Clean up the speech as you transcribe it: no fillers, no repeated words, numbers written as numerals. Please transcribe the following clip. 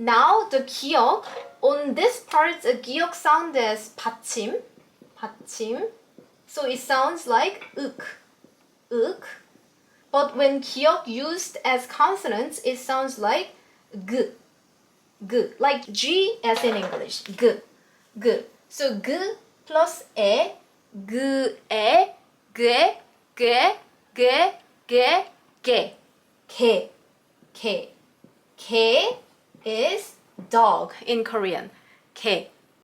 Now the 기역, on this part, the 기역 sound is 받침. So it sounds like uk. But when 기역 used as consonants, it sounds like g. Like G as in English. G. So g plus e, g, ge. Ke is dog in Korean. Ke.